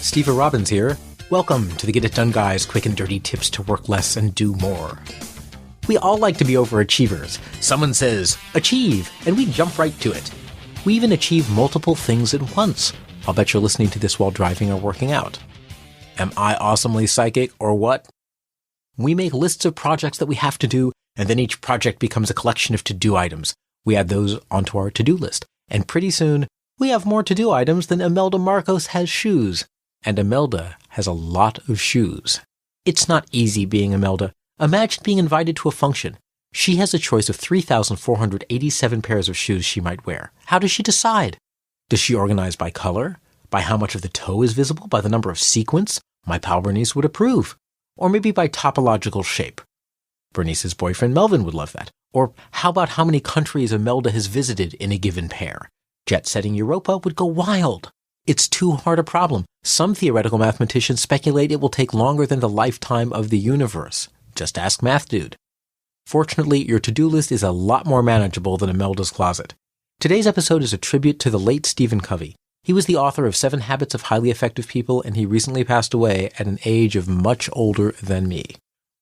Stephen Robbins here. Welcome to the Get It Done Guys quick and dirty tips to work less and do more. We all like to be overachievers. Someone says, achieve, and we jump right to it. We even achieve multiple things at once. I'll bet you're listening to this while driving or working out. Am I awesomely psychic or what? We make lists of projects that we have to do, and then each project becomes a collection of to-do items. We add those onto our to-do list, and pretty soon, we have more to-do items than Imelda Marcos has shoes. And Imelda has a lot of shoes. It's not easy being Imelda. Imagine being invited to a function. She has a choice of 3,487 pairs of shoes she might wear. How does she decide? Does she organize by color? By how much of the toe is visible? By the number of sequins? My pal Bernice would approve. Or maybe by topological shape. Bernice's boyfriend Melvin would love that. Or how about how many countries Imelda has visited in a given pair? Jet-setting Europa would go wild. It's too hard a problem. Some theoretical mathematicians speculate it will take longer than the lifetime of the universe. Just ask Math Dude. Fortunately, your to-do list is a lot more manageable than Imelda's closet. Today's episode is a tribute to the late Stephen Covey. He was the author of 7 Habits of Highly Effective People, and he recently passed away at an age of much older than me.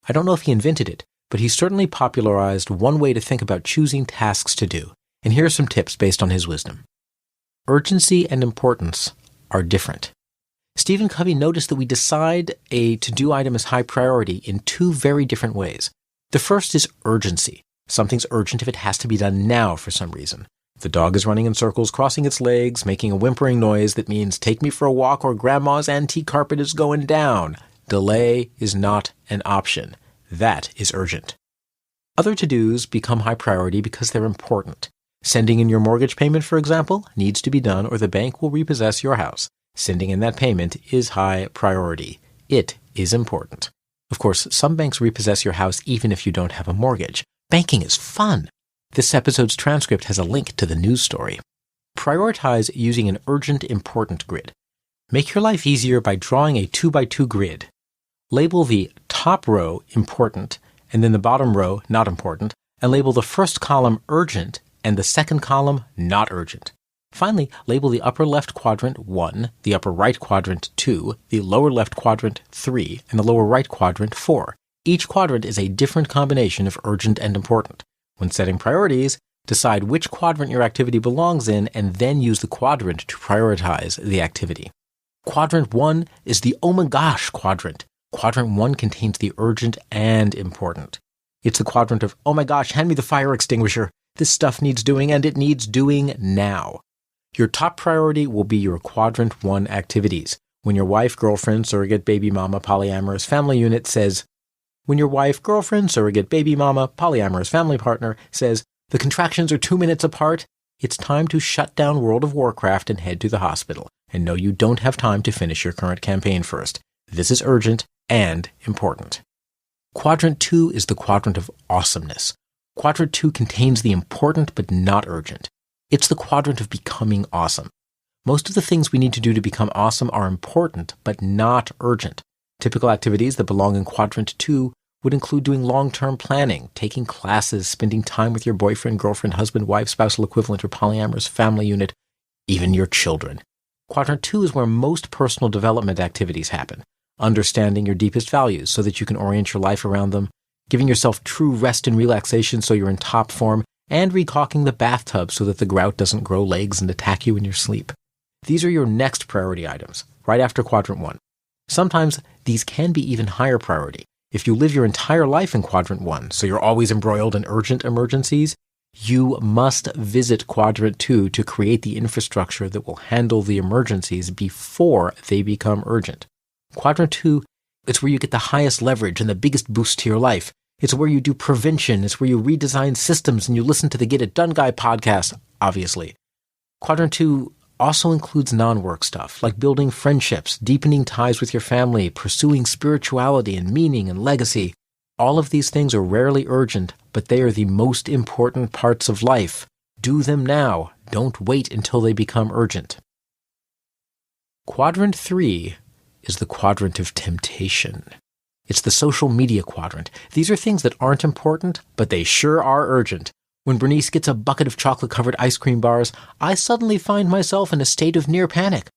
I don't know if he invented it, but he certainly popularized one way to think about choosing tasks to do. And here are some tips based on his wisdom. Urgency and importance are different. Stephen Covey noticed that we decide a to-do item as high priority in 2 very different ways. The first is urgency. Something's urgent if it has to be done now for some reason. The dog is running in circles, crossing its legs, making a whimpering noise that means take me for a walk or grandma's antique carpet is going down. Delay is not an option. That is urgent. Other to-dos become high priority because they're important. Sending in your mortgage payment, for example, needs to be done or the bank will repossess your house. Sending in that payment is high priority. It is important. Of course, some banks repossess your house even if you don't have a mortgage. Banking is fun. This episode's transcript has a link to the news story. Prioritize using an urgent important grid. Make your life easier by drawing a 2x2 grid. Label the top row important and then the bottom row not important, and label the first column urgent and the second column not urgent. Finally, label the upper left quadrant 1, the upper right quadrant 2, the lower left quadrant 3, and the lower right quadrant 4. Each quadrant is a different combination of urgent and important. When setting priorities, decide which quadrant your activity belongs in and then use the quadrant to prioritize the activity. Quadrant 1 is the oh my gosh quadrant. Quadrant 1 contains the urgent and important. It's the quadrant of, oh my gosh, hand me the fire extinguisher. This stuff needs doing, and it needs doing now. Your top priority will be your Quadrant 1 activities. When your wife, girlfriend, surrogate, baby mama, polyamorous family unit says, when your wife, girlfriend, surrogate, baby mama, polyamorous family partner says, the contractions are 2 minutes apart, it's time to shut down World of Warcraft and head to the hospital. And no, you don't have time to finish your current campaign first. This is urgent and important. Quadrant 2 is the quadrant of awesomeness. Quadrant 2 contains the important but not urgent. It's the quadrant of becoming awesome. Most of the things we need to do to become awesome are important but not urgent. Typical activities that belong in Quadrant 2 would include doing long-term planning, taking classes, spending time with your boyfriend, girlfriend, husband, wife, spousal equivalent, or polyamorous family unit, even your children. Quadrant 2 is where most personal development activities happen. Understanding your deepest values so that you can orient your life around them, giving yourself true rest and relaxation so you're in top form, and recalking the bathtub so that the grout doesn't grow legs and attack you in your sleep. These are your next priority items, right after Quadrant 1. Sometimes these can be even higher priority. If you live your entire life in Quadrant 1, so you're always embroiled in urgent emergencies, you must visit Quadrant 2 to create the infrastructure that will handle the emergencies before they become urgent. Quadrant 2, it's where you get the highest leverage and the biggest boost to your life. It's where you do prevention. It's where you redesign systems and you listen to the Get It Done Guy podcast, obviously. Quadrant 2 also includes non-work stuff, like building friendships, deepening ties with your family, pursuing spirituality and meaning and legacy. All of these things are rarely urgent, but they are the most important parts of life. Do them now. Don't wait until they become urgent. Quadrant 3 is the quadrant of temptation. It's the social media quadrant. These are things that aren't important, but they sure are urgent. When Bernice gets a bucket of chocolate-covered ice cream bars, I suddenly find myself in a state of near panic.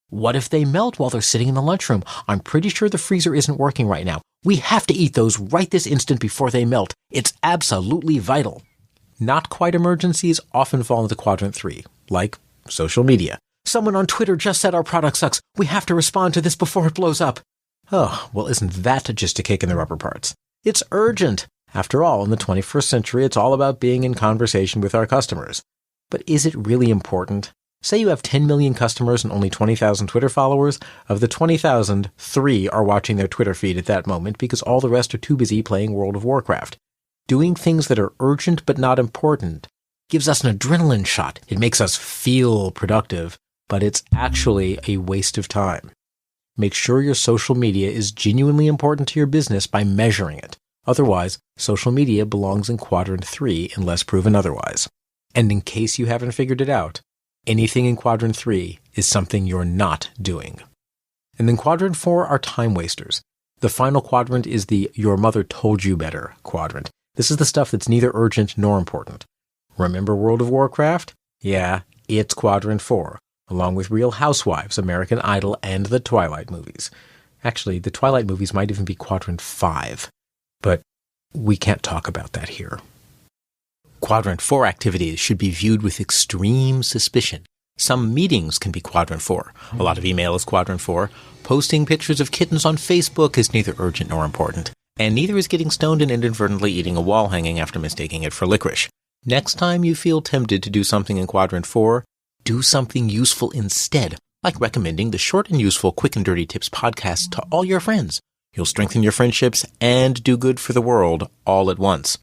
What if they melt while they're sitting in the lunchroom? I'm pretty sure the freezer isn't working right now. We have to eat those right this instant before they melt. It's absolutely vital. Not quite emergencies often fall into quadrant 3, like social media. Someone on Twitter just said our product sucks. We have to respond to this before it blows up. Oh, well, isn't that just a kick in the rubber parts? It's urgent. After all, in the 21st century, it's all about being in conversation with our customers. But is it really important? Say you have 10 million customers and only 20,000 Twitter followers. Of the 20,000, 3 are watching their Twitter feed at that moment because all the rest are too busy playing World of Warcraft. Doing things that are urgent but not important gives us an adrenaline shot. It makes us feel productive, but it's actually a waste of time. Make sure your social media is genuinely important to your business by measuring it. Otherwise, social media belongs in quadrant 3 unless proven otherwise. And in case you haven't figured it out, anything in quadrant 3 is something you're not doing. And then quadrant 4 are time wasters. The final quadrant is the your mother told you better quadrant. This is the stuff that's neither urgent nor important. Remember World of Warcraft? Yeah, it's quadrant 4, along with Real Housewives, American Idol, and the Twilight movies. Actually, the Twilight movies might even be quadrant 5, but we can't talk about that here. Quadrant 4 activities should be viewed with extreme suspicion. Some meetings can be quadrant 4. A lot of email is quadrant 4. Posting pictures of kittens on Facebook is neither urgent nor important. And neither is getting stoned and inadvertently eating a wall hanging after mistaking it for licorice. Next time you feel tempted to do something in quadrant 4, do something useful instead, like recommending the Short and Useful Quick and Dirty Tips podcast to all your friends. You'll strengthen your friendships and do good for the world all at once.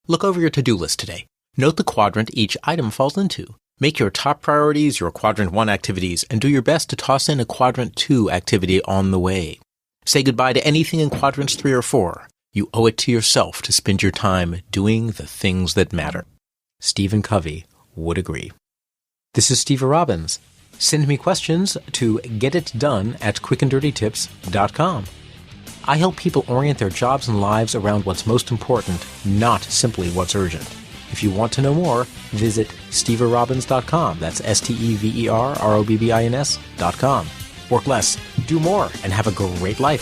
Look over your to-do list today. Note the quadrant each item falls into. Make your top priorities your quadrant 1 activities and do your best to toss in a quadrant 2 activity on the way. Say goodbye to anything in quadrants 3 or 4. You owe it to yourself to spend your time doing the things that matter. Stephen Covey would agree. This is Steve Robbins. Send me questions to getitdone@quickanddirtytips.com. I help people orient their jobs and lives around what's most important, not simply what's urgent. If you want to know more, visit steverobbins.com. That's SteverRobbins.com. Work less, do more, and have a great life.